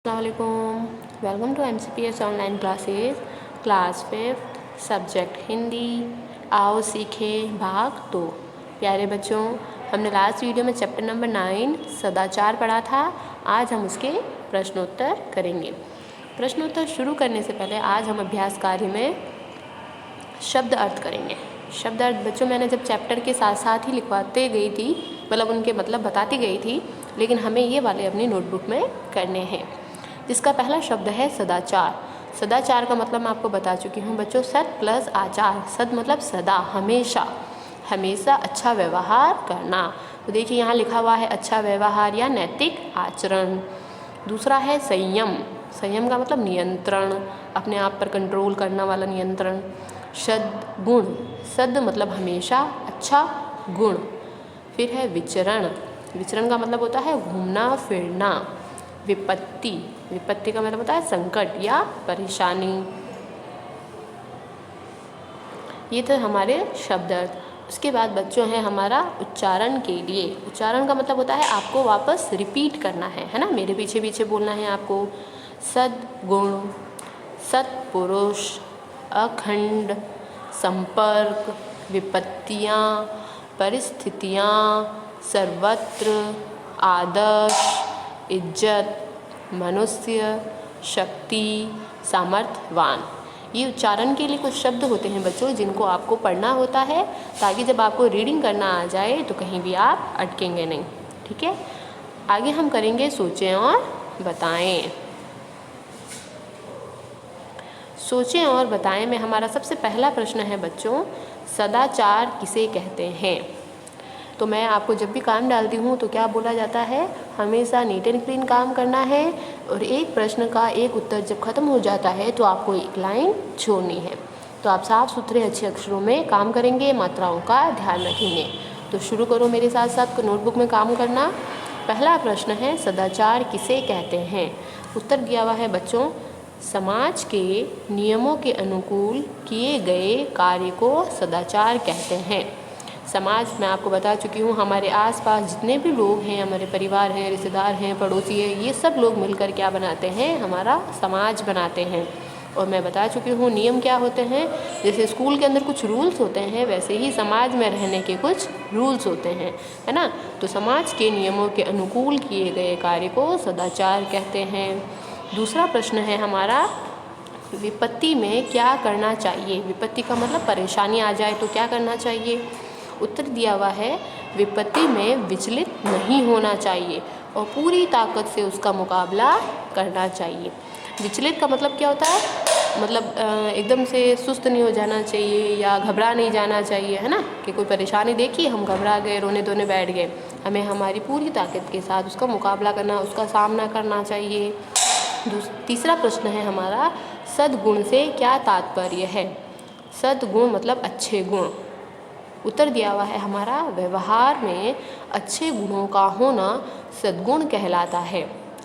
अस्सलामुअलैकुम। Welcome to MCPS online classes class 5th subject Hindi. आओ सीखे भाग 2। प्यारे बच्चों, हमने लास्ट वीडियो में चैप्टर नंबर 9 सदाचार पढ़ा था। आज हम उसके प्रश्नोत्तर करेंगे। प्रश्नोत्तर शुरू करने से पहले आज हम अभ्यास कार्य में शब्द अर्थ करेंगे। शब्द अर्थ बच्चों मैंने जब चैप्टर के साथ साथ ही लिखवाते गई थी, मतलब उनके मतलब बताती गई थी, लेकिन हमें ये वाले अपनी नोटबुक में करने हैं। जिसका पहला शब्द है सदाचार। सदाचार का मतलब मैं आपको बता चुकी हूँ बच्चों, सद प्लस आचार। सद मतलब सदा, हमेशा, हमेशा अच्छा व्यवहार करना। तो देखिए यहाँ लिखा हुआ है अच्छा व्यवहार या नैतिक आचरण। दूसरा है संयम। संयम का मतलब नियंत्रण, अपने आप पर कंट्रोल करना वाला नियंत्रण। सद्गुण, सद मतलब हमेशा, अच्छा, गुण। फिर है विचरण। विचरण का मतलब होता है घूमना फिरना। विपत्ति, विपत्ति का मतलब होता है संकट या परेशानी। ये थे हमारे शब्द अर्थ। उसके बाद बच्चों है हमारा उच्चारण के लिए। उच्चारण का मतलब होता है आपको वापस रिपीट करना है ना, मेरे पीछे पीछे बोलना है आपको। सद्गुण, सत्पुरुष, अखंड, संपर्क, विपत्तियाँ, परिस्थितियाँ, सर्वत्र, आदर्श, इज्जत, मनुष्य, शक्ति, सामर्थ्यवान। ये उच्चारण के लिए कुछ शब्द होते हैं बच्चों जिनको आपको पढ़ना होता है, ताकि जब आपको रीडिंग करना आ जाए तो कहीं भी आप अटकेंगे नहीं। ठीक है, आगे हम करेंगे सोचें और बताएं। सोचें और बताएं में हमारा सबसे पहला प्रश्न है बच्चों, सदाचार किसे कहते हैं। तो मैं आपको जब भी काम डालती हूँ तो क्या बोला जाता है, हमेशा नीट एंड क्लीन काम करना है, और एक प्रश्न का एक उत्तर जब ख़त्म हो जाता है तो आपको एक लाइन छोड़नी है। तो आप साफ सुथरे अच्छे अक्षरों में काम करेंगे, मात्राओं का ध्यान रखेंगे। तो शुरू करो मेरे साथ साथ नोटबुक में काम करना। पहला प्रश्न है सदाचार किसे कहते हैं। उत्तर दिया हुआ है बच्चों, समाज के नियमों के अनुकूल किए गए कार्य को सदाचार कहते हैं। समाज मैं आपको बता चुकी हूँ, हमारे आसपास जितने भी लोग हैं, हमारे परिवार हैं, रिश्तेदार हैं, पड़ोसी हैं, ये सब लोग मिलकर क्या बनाते हैं, हमारा समाज बनाते हैं। और मैं बता चुकी हूँ नियम क्या होते हैं। जैसे स्कूल के अंदर कुछ रूल्स होते हैं, वैसे ही समाज में रहने के कुछ रूल्स होते हैं, है ना। तो समाज के नियमों के अनुकूल किए गए कार्य को सदाचार कहते हैं। दूसरा प्रश्न है हमारा, विपत्ति में क्या करना चाहिए। विपत्ति का मतलब परेशानी आ जाए तो क्या करना चाहिए। उत्तर दिया हुआ है, विपत्ति में विचलित नहीं होना चाहिए और पूरी ताकत से उसका मुकाबला करना चाहिए। विचलित का मतलब क्या होता है, मतलब एकदम से सुस्त नहीं हो जाना चाहिए या घबरा नहीं जाना चाहिए, है ना, कि कोई परेशानी देखी हम घबरा गए, रोने धोने बैठ गए। हमें हमारी पूरी ताकत के साथ उसका मुकाबला करना, उसका सामना करना चाहिए। तीसरा प्रश्न है हमारा, सद्गुण से क्या तात्पर्य है। सद्गुण मतलब अच्छे गुण। उत्तर दिया हुआ है हमारा, व्यवहार में अच्छे गुणों का होना सद्गुण कहलाता है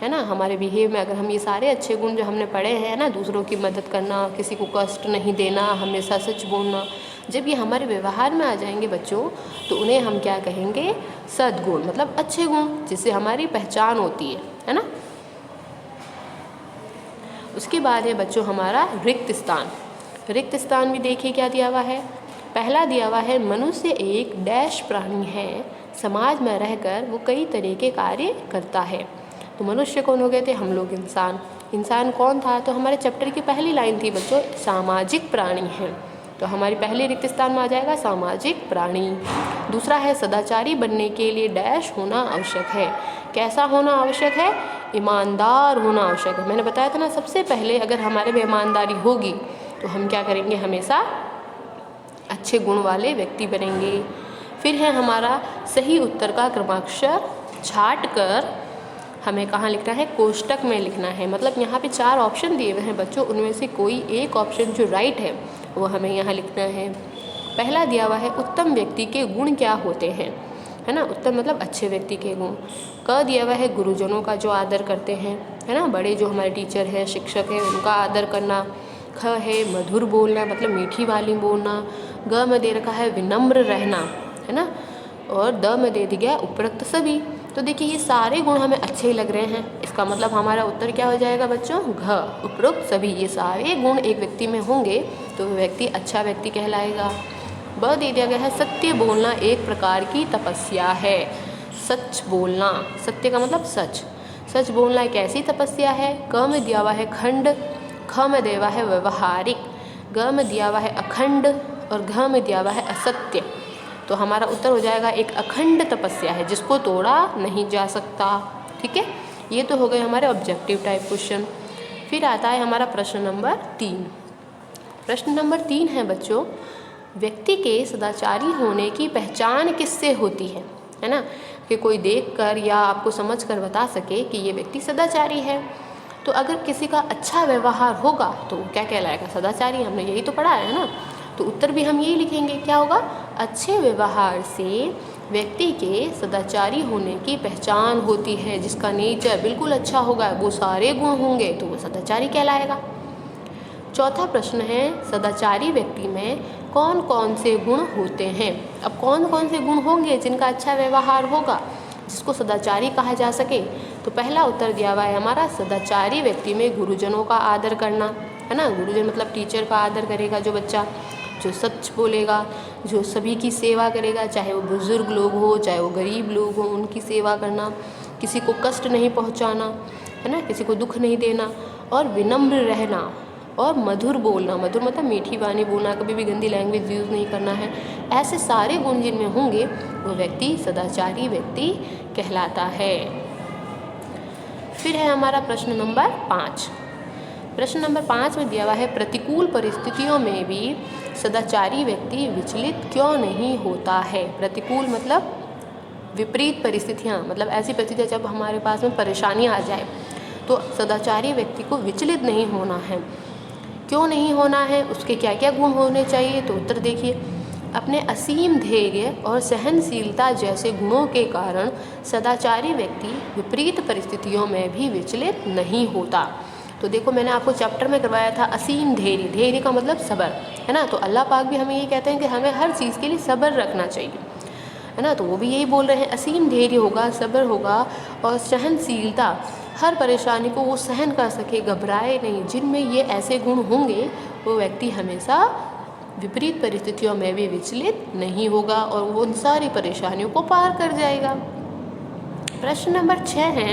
ना। हमारे बिहेव में अगर हम ये सारे अच्छे गुण जो हमने पढ़े हैं ना, दूसरों की मदद करना, किसी को कष्ट नहीं देना, हमेशा सच बोलना, जब ये हमारे व्यवहार में आ जाएंगे बच्चों तो उन्हें हम क्या कहेंगे, सद्गुण, मतलब अच्छे गुण, जिससे हमारी पहचान होती है ना। उसके बाद है बच्चों हमारा रिक्त स्थान। रिक्त स्थान भी देखिए क्या दिया हुआ है। पहला दिया हुआ है, मनुष्य एक डैश प्राणी है, समाज में रहकर वो कई तरह के कार्य करता है। तो मनुष्य कौन हो गए थे, हम लोग इंसान। इंसान कौन था, तो हमारे चैप्टर की पहली लाइन थी बच्चों, सामाजिक प्राणी हैं। तो हमारी पहले रिक्त स्थान में आ जाएगा सामाजिक प्राणी। दूसरा है, सदाचारी बनने के लिए डैश होना आवश्यक है। कैसा होना आवश्यक है, ईमानदार होना आवश्यक है। मैंने बताया था ना, सबसे पहले अगर हमारे में ईमानदारी होगी तो हम क्या करेंगे, हमेशा अच्छे गुण वाले व्यक्ति बनेंगे। फिर है हमारा सही उत्तर का क्रमाक्षर छाट कर हमें कहाँ लिखना है, कोष्टक में लिखना है। मतलब यहाँ पे 4 ऑप्शन दिए हुए हैं बच्चों, उनमें से कोई एक ऑप्शन जो राइट है वो हमें यहाँ लिखना है। पहला दिया हुआ है, उत्तम व्यक्ति के गुण क्या होते हैं, है ना। उत्तम मतलब अच्छे व्यक्ति के गुण। क दिया हुआ है, गुरुजनों का जो आदर करते हैं, है ना, बड़े जो हमारे टीचर हैं, शिक्षक हैं, उनका आदर करना। ख है मधुर बोलना, मतलब मीठी वाली बोलना। ग में दे रखा है विनम्र रहना, है ना। और द में दे दिया उपरोक्त सभी, तो देखिए ये सारे गुण हमें अच्छे ही लग रहे हैं, इसका मतलब हमारा उत्तर क्या हो जाएगा बच्चों, घ। उपरोक्त सभी ये सारे गुण एक व्यक्ति में होंगे तो वह व्यक्ति अच्छा व्यक्ति कहलाएगा। ब दे दिया गया है, सत्य बोलना एक प्रकार की तपस्या है। सच बोलना, सत्य का मतलब सच, सच बोलना एक ऐसी तपस्या है। क में दिया हुआ है खंड, ख में दिया हुआ है व्यवहारिक, ग में दिया हुआ है अखंड और घ में दिया हुआ है असत्य। तो हमारा उत्तर हो जाएगा एक अखंड तपस्या है जिसको तोड़ा नहीं जा सकता। ठीक है, ये तो हो गए हमारे ऑब्जेक्टिव टाइप क्वेश्चन। फिर आता है हमारा प्रश्न नंबर 3। प्रश्न नंबर 3 है बच्चों, व्यक्ति के सदाचारी होने की पहचान किससे होती है ना, कि कोई देखकर या आपको समझकर बता सके कि ये व्यक्ति सदाचारी है। तो अगर किसी का अच्छा व्यवहार होगा तो वो क्या कहलाएगा, सदाचारी। हमने यही तो पढ़ा है ना, तो उत्तर भी हम यही लिखेंगे, क्या होगा, अच्छे व्यवहार से व्यक्ति के सदाचारी होने की पहचान होती है। जिसका नेचर बिल्कुल अच्छा होगा, वो सारे गुण होंगे तो वो सदाचारी कहलाएगा। चौथा प्रश्न है, सदाचारी व्यक्ति में कौन कौन से गुण होते हैं। अब कौन कौन से गुण होंगे जिनका अच्छा व्यवहार होगा जिसको सदाचारी कहा जा सके। तो पहला उत्तर दिया हुआ है हमारा, सदाचारी व्यक्ति में गुरुजनों का आदर करना, है ना। गुरुजन मतलब टीचर का आदर करेगा जो बच्चा, जो सच बोलेगा, जो सभी की सेवा करेगा, चाहे वो बुजुर्ग लोग हो चाहे वो गरीब लोग हो, उनकी सेवा करना, किसी को कष्ट नहीं पहुंचाना, है ना, किसी को दुख नहीं देना, और विनम्र रहना और मधुर बोलना। मधुर मतलब मीठी वाणी बोलना, कभी भी गंदी लैंग्वेज यूज़ नहीं करना है। ऐसे सारे गुण जिनमें होंगे वो व्यक्ति सदाचारी व्यक्ति कहलाता है। फिर है हमारा प्रश्न नंबर 5। प्रश्न नंबर 5 में दिया हुआ है, प्रतिकूल परिस्थितियों में भी सदाचारी व्यक्ति विचलित क्यों नहीं होता है। प्रतिकूल मतलब विपरीत परिस्थितियाँ, मतलब ऐसी परिस्थितियाँ जब हमारे पास में परेशानी आ जाए तो सदाचारी व्यक्ति को विचलित नहीं होना है। क्यों नहीं होना है, उसके क्या क्या गुण होने चाहिए। तो उत्तर देखिए, अपने असीम धैर्य और सहनशीलता जैसे गुणों के कारण सदाचारी व्यक्ति विपरीत परिस्थितियों में भी विचलित नहीं होता। तो देखो मैंने आपको चैप्टर में करवाया था असीम धैर्य, धैर्य का मतलब सब्र, है ना। तो अल्लाह पाक भी हमें ये कहते हैं कि हमें हर चीज़ के लिए सब्र रखना चाहिए, है ना। तो वो भी यही बोल रहे हैं, असीम धैर्य होगा, सब्र होगा और सहनशीलता, हर परेशानी को वो सहन कर सके, घबराए नहीं। जिनमें ये ऐसे गुण होंगे वो व्यक्ति हमेशा विपरीत परिस्थितियों में भी विचलित नहीं होगा और वो उन सारी परेशानियों को पार कर जाएगा। प्रश्न नंबर 6 है,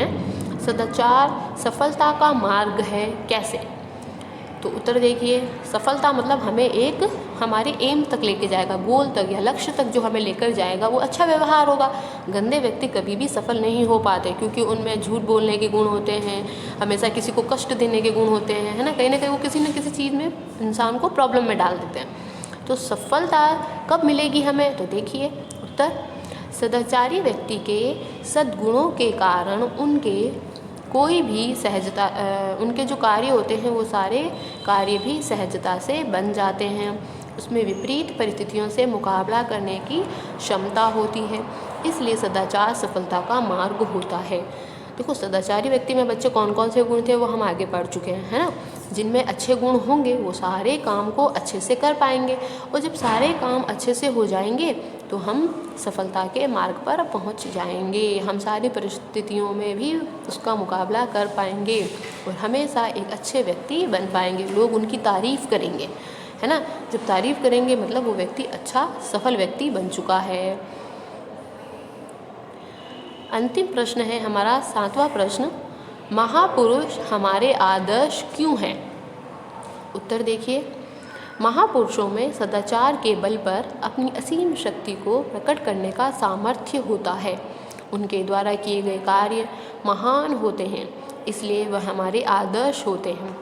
सदाचार सफलता का मार्ग है कैसे। तो उत्तर देखिए, सफलता मतलब हमें एक हमारे एम तक लेके जाएगा, गोल तक या लक्ष्य तक जो हमें लेकर जाएगा वो अच्छा व्यवहार होगा। गंदे व्यक्ति कभी भी सफल नहीं हो पाते क्योंकि उनमें झूठ बोलने के गुण होते हैं, हमेशा किसी को कष्ट देने के गुण होते हैं, है ना कहीं वो किसी न किसी चीज़ में इंसान को प्रॉब्लम में डाल देते हैं। तो सफलता कब मिलेगी हमें, तो देखिए उत्तर, सदाचारी व्यक्ति के सद्गुणों के कारण उनके कोई भी सहजता, उनके जो कार्य होते हैं वो सारे कार्य भी सहजता से बन जाते हैं। उसमें विपरीत परिस्थितियों से मुकाबला करने की क्षमता होती है, इसलिए सदाचार सफलता का मार्ग होता है। देखो सदाचारी व्यक्ति में बच्चे कौन कौन से गुण थे वो हम आगे पढ़ चुके हैं, है ना। जिनमें अच्छे गुण होंगे वो सारे काम को अच्छे से कर पाएंगे और जब सारे काम अच्छे से हो जाएंगे तो हम सफलता के मार्ग पर पहुंच जाएंगे। हम सारी परिस्थितियों में भी उसका मुकाबला कर पाएंगे और हमेशा एक अच्छे व्यक्ति बन पाएंगे। लोग उनकी तारीफ़ करेंगे, है ना। जब तारीफ़ करेंगे मतलब वो व्यक्ति अच्छा सफल व्यक्ति बन चुका है। अंतिम प्रश्न है हमारा 7वां प्रश्न, महापुरुष हमारे आदर्श क्यों हैं। उत्तर देखिए, महापुरुषों में सदाचार के बल पर अपनी असीम शक्ति को प्रकट करने का सामर्थ्य होता है। उनके द्वारा किए गए कार्य महान होते हैं, इसलिए वह हमारे आदर्श होते हैं।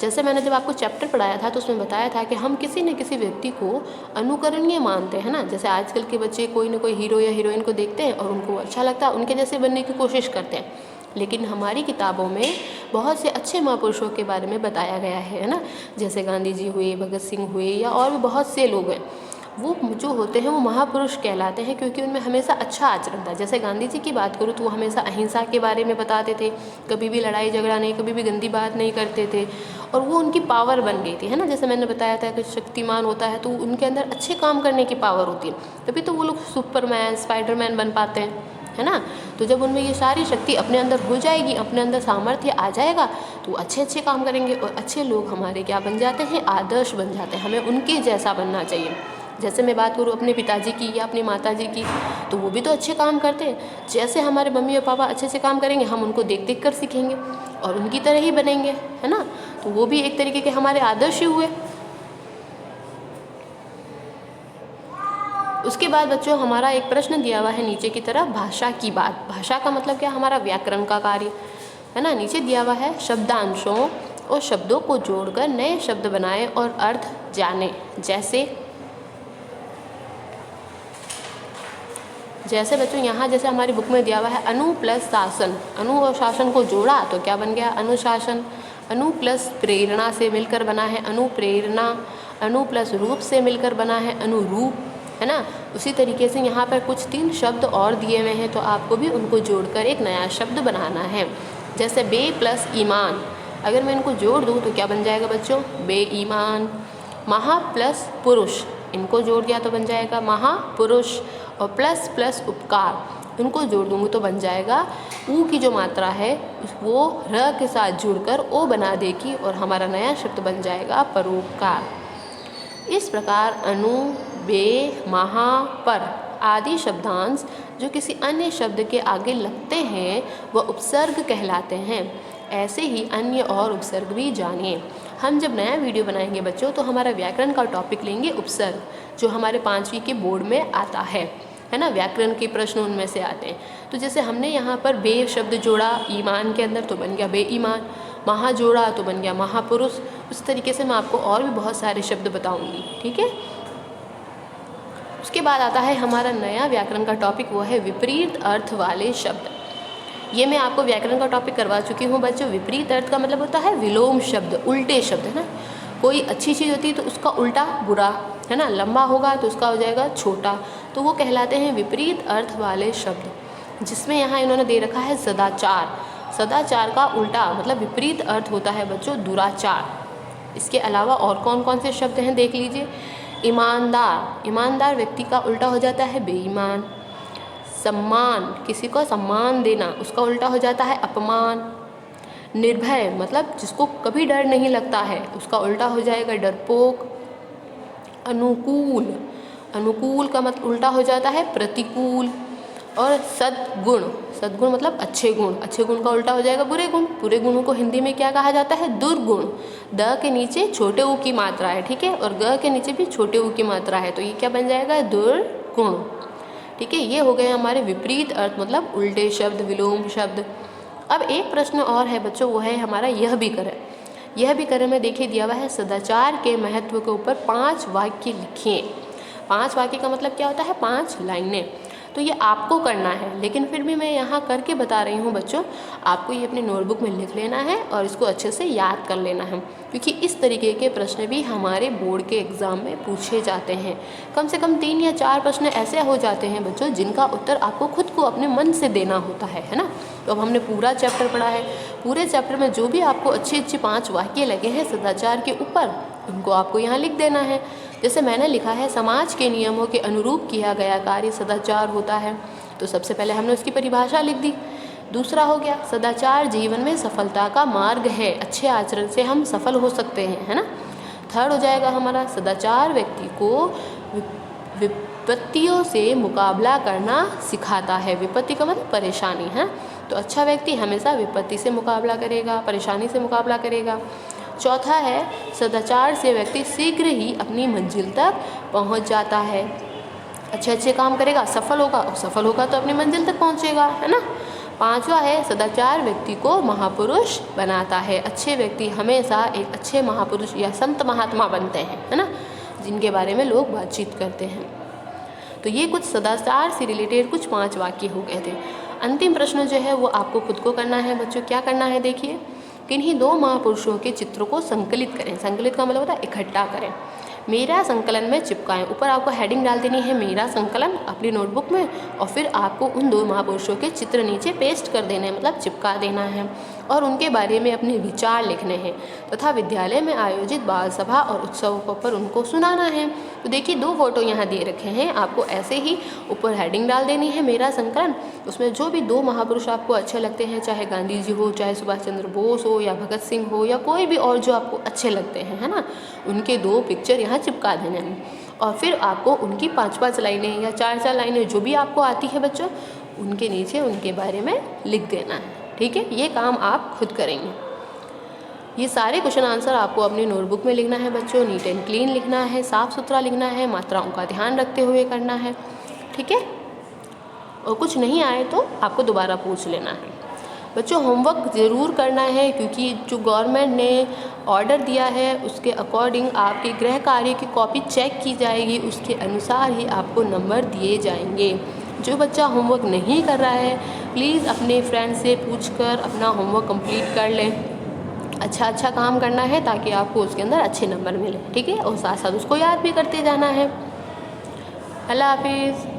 जैसे मैंने जब आपको चैप्टर पढ़ाया था तो उसमें बताया था कि हम किसी न किसी व्यक्ति को अनुकरणीय मानते हैं ना। जैसे आजकल के बच्चे कोई ना कोई हीरो या हीरोइन को देखते हैं और उनको अच्छा लगता है, उनके जैसे बनने की कोशिश करते हैं। लेकिन हमारी किताबों में बहुत से अच्छे महापुरुषों के बारे में बताया गया है ना। जैसे गांधी जी हुए, भगत सिंह हुए या और भी बहुत से लोग हैं, वो जो होते हैं वो महापुरुष कहलाते हैं क्योंकि उनमें हमेशा अच्छा आचरण था। जैसे गांधी जी की बात करूँ तो वो हमेशा अहिंसा के बारे में बताते थे, कभी भी लड़ाई झगड़ा नहीं, कभी भी गंदी बात नहीं करते थे और वो उनकी पावर बन गई थी, है ना। जैसे मैंने बताया था कि शक्तिमान होता है तो उनके अंदर अच्छे काम करने की पावर होती है, तभी तो वो लोग सुपरमैन, स्पाइडरमैन बन पाते हैं, है ना। तो जब उनमें ये सारी शक्ति अपने अंदर हो जाएगी, अपने अंदर सामर्थ्य आ जाएगा, तो अच्छे अच्छे काम करेंगे और अच्छे लोग हमारे क्या बन जाते हैं, आदर्श बन जाते हैं। हमें उनके जैसा बनना चाहिए। जैसे मैं बात करूँ अपने पिताजी की या अपनी माताजी की, तो वो भी तो अच्छे काम करते हैं। जैसे हमारे मम्मी और पापा अच्छे से काम करेंगे, हम उनको देख देख कर सीखेंगे और उनकी तरह ही बनेंगे, है ना। तो वो भी एक तरीके के हमारे आदर्श ही हुए। उसके बाद बच्चों हमारा एक प्रश्न दिया हुआ है नीचे की तरफ, भाषा की बात। भाषा का मतलब क्या, हमारा व्याकरण का कार्य, है ना। नीचे दिया हुआ है, शब्दांशों और शब्दों को जोड़कर नए शब्द बनाएं और अर्थ जाने। जैसे बच्चों यहाँ जैसे हमारी बुक में दिया हुआ है अनु प्लस शासन, अनु और शासन को जोड़ा तो क्या बन गया, अनुशासन। अनु प्लस प्रेरणा से मिलकर बना है अनुप्रेरणा। अनु प्लस रूप से मिलकर बना है अनुरूप, है ना। उसी तरीके से यहाँ पर कुछ 3 शब्द और दिए हुए हैं, तो आपको भी उनको जोड़कर एक नया शब्द बनाना है। जैसे बे प्लस ईमान, अगर मैं इनको जोड़ दूँ तो क्या बन जाएगा बच्चों, बेईमान। महा प्लस पुरुष, इनको जोड़ दिया तो बन जाएगा महापुरुष। और प्लस प्लस उपकार, इनको जोड़ दूँगी तो बन जाएगा, ऊ की जो मात्रा है वो र के साथ जुड़कर ओ बना देगी और हमारा नया शब्द बन जाएगा परोपकार। इस प्रकार अनु, बे, महा, पर आदि शब्दांश जो किसी अन्य शब्द के आगे लगते हैं वह उपसर्ग कहलाते हैं। ऐसे ही अन्य और उपसर्ग भी जानिए। हम जब नया वीडियो बनाएंगे बच्चों तो हमारा व्याकरण का टॉपिक लेंगे उपसर्ग, जो हमारे 5वीं के बोर्ड में आता है ना। व्याकरण के प्रश्न उनमें से आते हैं। तो जैसे हमने यहाँ पर बे शब्द जोड़ा ईमान के अंदर तो बन गया बेईमान, महा जोड़ा तो बन गया महापुरुष। उस तरीके से मैं आपको और भी बहुत सारे शब्द बताऊँगी, ठीक है। उसके बाद आता है हमारा नया व्याकरण का टॉपिक, वो है विपरीत अर्थ वाले शब्द। ये मैं आपको व्याकरण का टॉपिक करवा चुकी हूँ बच्चों। विपरीत अर्थ का मतलब होता है विलोम शब्द, उल्टे शब्द, है ना। कोई अच्छी चीज़ होती है तो उसका उल्टा बुरा, है ना। लंबा होगा तो उसका हो जाएगा छोटा, तो वो कहलाते हैं विपरीत अर्थ वाले शब्द। जिसमें यहाँ इन्होंने दे रखा है सदाचार। सदाचार का उल्टा मतलब विपरीत अर्थ होता है बच्चों दुराचार। इसके अलावा और कौन कौन से शब्द हैं देख लीजिए। ईमानदार, ईमानदार व्यक्ति का उल्टा हो जाता है बेईमान। सम्मान, किसी को सम्मान देना, उसका उल्टा हो जाता है अपमान। निर्भय मतलब जिसको कभी डर नहीं लगता है, उसका उल्टा हो जाएगा डरपोक। अनुकूल, अनुकूल का मतलब उल्टा हो जाता है प्रतिकूल। और सद्गुण, सद्गुण मतलब अच्छे गुण, अच्छे गुण का उल्टा हो जाएगा बुरे गुण। बुरे गुणों को हिंदी में क्या कहा जाता है, दुर्गुण। द के नीचे छोटे ऊ की मात्रा है, ठीक है, और ग के नीचे भी छोटे ऊ की मात्रा है, तो ये क्या बन जाएगा, दुर्गुण, ठीक है। ये हो गए हमारे विपरीत अर्थ मतलब उल्टे शब्द, विलोम शब्द। अब एक प्रश्न और है बच्चों, वो है हमारा यह भी करें। यह भी करें में देखिए दिया हुआ है सदाचार के महत्व के ऊपर 5 वाक्य लिखिए। 5 वाक्य का मतलब क्या होता है, 5 लाइनें। तो ये आपको करना है, लेकिन फिर भी मैं यहाँ करके बता रही हूँ बच्चों। आपको ये अपनी नोटबुक में लिख लेना है और इसको अच्छे से याद कर लेना है, क्योंकि इस तरीके के प्रश्न भी हमारे बोर्ड के एग्ज़ाम में पूछे जाते हैं। कम से कम 3 या 4 प्रश्न ऐसे हो जाते हैं बच्चों जिनका उत्तर आपको खुद को अपने मन से देना होता है ना। तो अब हमने पूरा चैप्टर पढ़ा है, पूरे चैप्टर में जो भी आपको अच्छे 5 वाक्य लगे हैं सदाचार के ऊपर, उनको आपको यहाँ लिख देना है। जैसे मैंने लिखा है, समाज के नियमों के अनुरूप किया गया कार्य सदाचार होता है, तो सबसे पहले हमने उसकी परिभाषा लिख दी। दूसरा हो गया, सदाचार जीवन में सफलता का मार्ग है, अच्छे आचरण से हम सफल हो सकते हैं, है ना। थर्ड हो जाएगा हमारा, सदाचार व्यक्ति को विपत्तियों से मुकाबला करना सिखाता है। विपत्ति का मतलब परेशानी, है। तो अच्छा व्यक्ति हमेशा विपत्ति से मुकाबला करेगा, परेशानी से मुकाबला करेगा। चौथा है, सदाचार से व्यक्ति शीघ्र ही अपनी मंजिल तक पहुंच जाता है। अच्छे अच्छे काम करेगा, सफल होगा, और सफल होगा तो अपनी मंजिल तक पहुंचेगा, है ना। 5वां है, सदाचार व्यक्ति को महापुरुष बनाता है। अच्छे व्यक्ति हमेशा एक अच्छे महापुरुष या संत महात्मा बनते हैं, है ना, जिनके बारे में लोग बातचीत करते हैं। तो ये कुछ सदाचार से रिलेटेड कुछ 5 वाक्य हो गए थे। अंतिम प्रश्न जो है वो आपको खुद को करना है बच्चों। क्या करना है देखिए, किन्हीं 2 महापुरुषों के चित्रों को संकलित करें। संकलित का मतलब होता है इकट्ठा करें, मेरा संकलन में चिपकाएं। ऊपर आपको हेडिंग डाल देनी है मेरा संकलन अपनी नोटबुक में, और फिर आपको उन 2 महापुरुषों के चित्र नीचे पेस्ट कर देना है, मतलब चिपका देना है। और उनके बारे में अपने विचार लिखने हैं तथा विद्यालय में आयोजित बाल सभा और उत्सवों पर उनको सुनाना है। तो देखिए 2 फोटो यहाँ दे रखे हैं, आपको ऐसे ही ऊपर हेडिंग डाल देनी है मेरा संकलन। उसमें जो भी 2 महापुरुष आपको अच्छे लगते हैं, चाहे गांधी जी हो, चाहे सुभाष चंद्र बोस हो, या भगत सिंह हो, या कोई भी और जो आपको अच्छे लगते हैं, है ना, उनके 2 पिक्चर यहाँ चिपका देने हैं। और फिर आपको उनकी 5-5 लाइनें या 4-4 लाइनें जो भी आपको आती है बच्चों, उनके नीचे उनके बारे में लिख देना है। ठीक है, ये काम आप खुद करेंगे। ये सारे क्वेश्चन आंसर आपको अपनी नोटबुक में लिखना है बच्चों, नीट एंड क्लीन लिखना है, साफ़ सुथरा लिखना है, मात्राओं का ध्यान रखते हुए करना है। ठीक है, और कुछ नहीं आए तो आपको दोबारा पूछ लेना है। बच्चों होमवर्क ज़रूर करना है, क्योंकि जो गवर्नमेंट ने ऑर्डर दिया है उसके अकॉर्डिंग आपके गृह कार्य की कॉपी चेक की जाएगी, उसके अनुसार ही आपको नंबर दिए जाएंगे। जो बच्चा होमवर्क नहीं कर रहा है प्लीज़ अपने फ्रेंड से पूछकर अपना होमवर्क कंप्लीट कर लें। अच्छा काम करना है ताकि आपको उसके अंदर अच्छे नंबर मिले। ठीक है, और साथ साथ उसको याद भी करते जाना है। अल्लाह हाफिज़।